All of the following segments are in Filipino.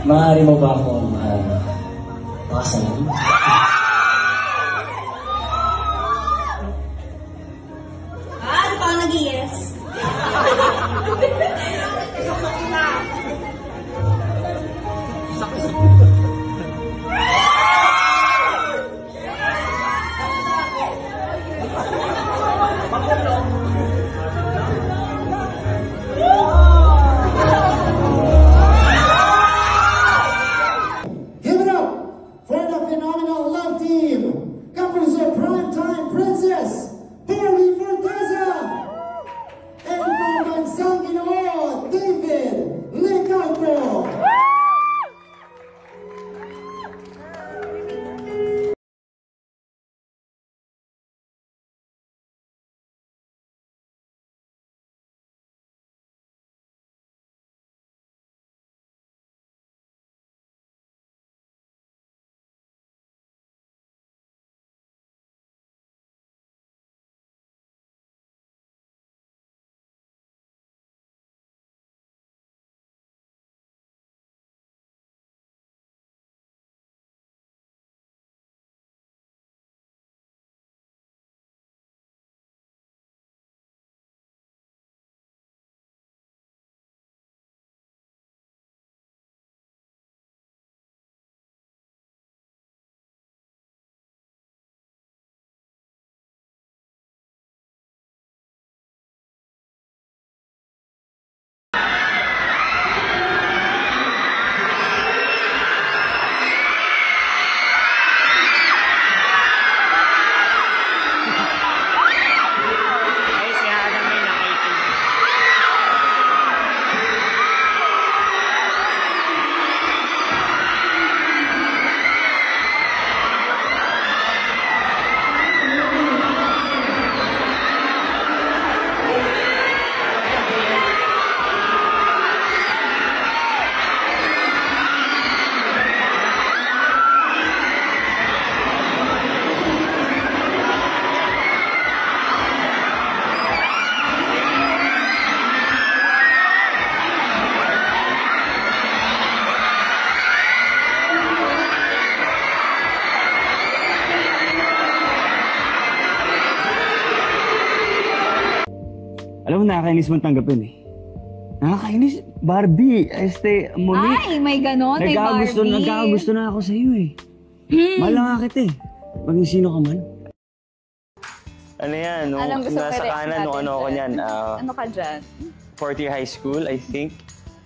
Maaari mo ba akong pakasalan? Ano pa nag-yes? Alam mo, nakakainis mong tanggapin eh. Nakakainis. Barbie, Monique. Ay, may ganon, may Barbie. Nagkakagusto na ako sa iyo eh. Mahal lang nga kita eh. Maging sino ka man. Ano yan? Nung nasa kanan, nung ano ako niyan. Ano ka dyan? Fourth year high school, I think.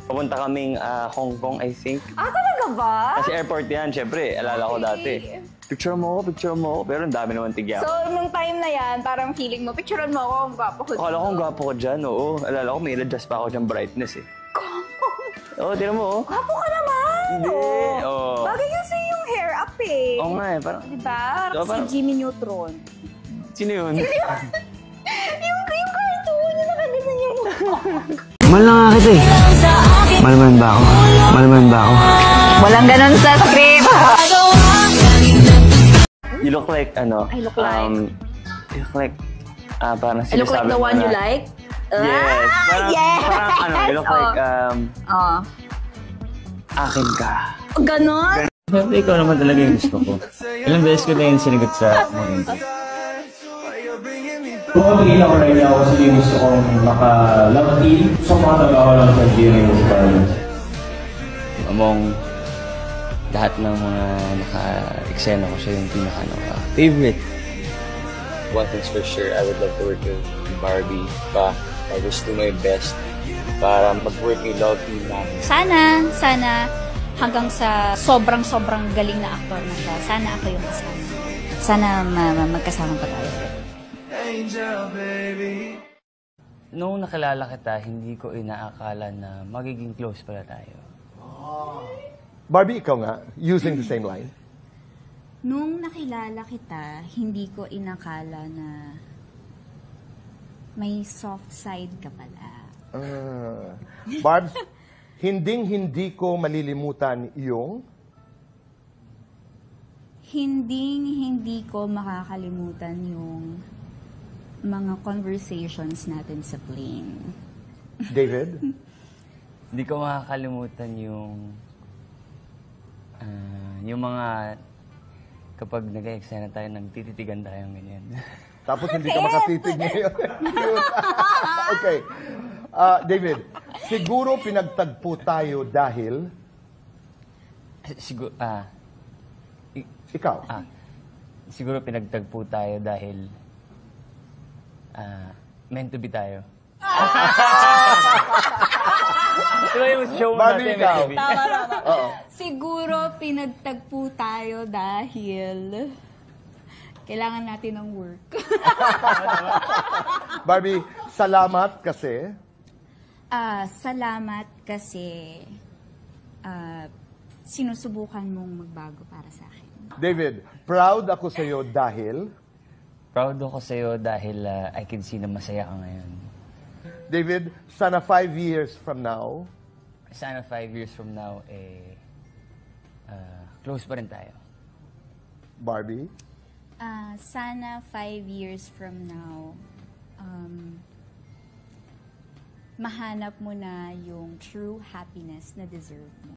Papunta kaming Hong Kong, I think. Ah, talaga ba? Kasi airport yan, syempre. Alala ko dati. Picture mo ako. Pero ang dami naman tigyan. So, nung time na yan, parang feeling mo, picturean mo ako, ang gwapo ko. Akala ko ang gwapo ko dyan, oo. Alala ko, may adjust pa ako dyan brightness eh. Gwapo? Oo, tira mo, oh. Gwapo ka naman! Hindi, oo. Bagay yun sa'yo yung hair up eh. Oo nga eh, parang... Diba? Parang si Jimmy Neutron. Sino yun? yung cartoon, yung nakaganon yung mukha. Mahal na nga kita eh. Malman ba ako? Walang ganon sa script. You look like, ano? I look like? You look like, parang I look like the one you like? Yes. Parang ano, you look like, akin ka. Ganon? Siyempre, ikaw naman talaga yung gusto ko. Ilang beses ko na yung sinigot sa mga interview. Kung mag-ilan ko right now kasi yung gusto kong maka-love team, gusto ko makatabaho lang sa DNA sa parang. Among lahat ng mga naka-eksena ko siya yung pinaka-favorite. One thing's for sure, I would love to work with Barbie pa. I just do my best para mag-work yung love team namin. Sana hanggang sa sobrang galing na aktor na siya, sana ako yung kasama. Sana magkasama pa tayo. Angel, baby. Noong nakilala kita, hindi ko inaakala na magiging close pala tayo. Barbie, ikaw nga, using the same line. Nung nakilala kita, hindi ko inakala na may soft side ka pala. Barbs, hindi ko malilimutan yung... Hindi ko makakalimutan yung mga conversations natin sa plane. David? Hindi ko makakalimutan yung Yung mga, kapag nag-eksena tayo, nagtititigan tayo ganyan. Tapos hindi ka makatitig ngayon. Okay. David, siguro pinagtagpo tayo dahil Siguro, ikaw. siguro pinagtagpo tayo dahil meant to be tayo. Diba yung show Barbie, natin, ikaw. meant to be? Tama. Oo. Siguro pinagtagpo tayo dahil kailangan natin ng work. Barbie, salamat kasi Salamat kasi sinusubukan mong magbago para sa akin. David, proud ako sa iyo dahil Proud ako sa'yo dahil I can see na masaya ka ngayon. David, sana 5 years from now, Sana 5 years from now, close pa rin tayo. Barbie, Sana 5 years from now, mahanap mo na yung true happiness na deserve mo.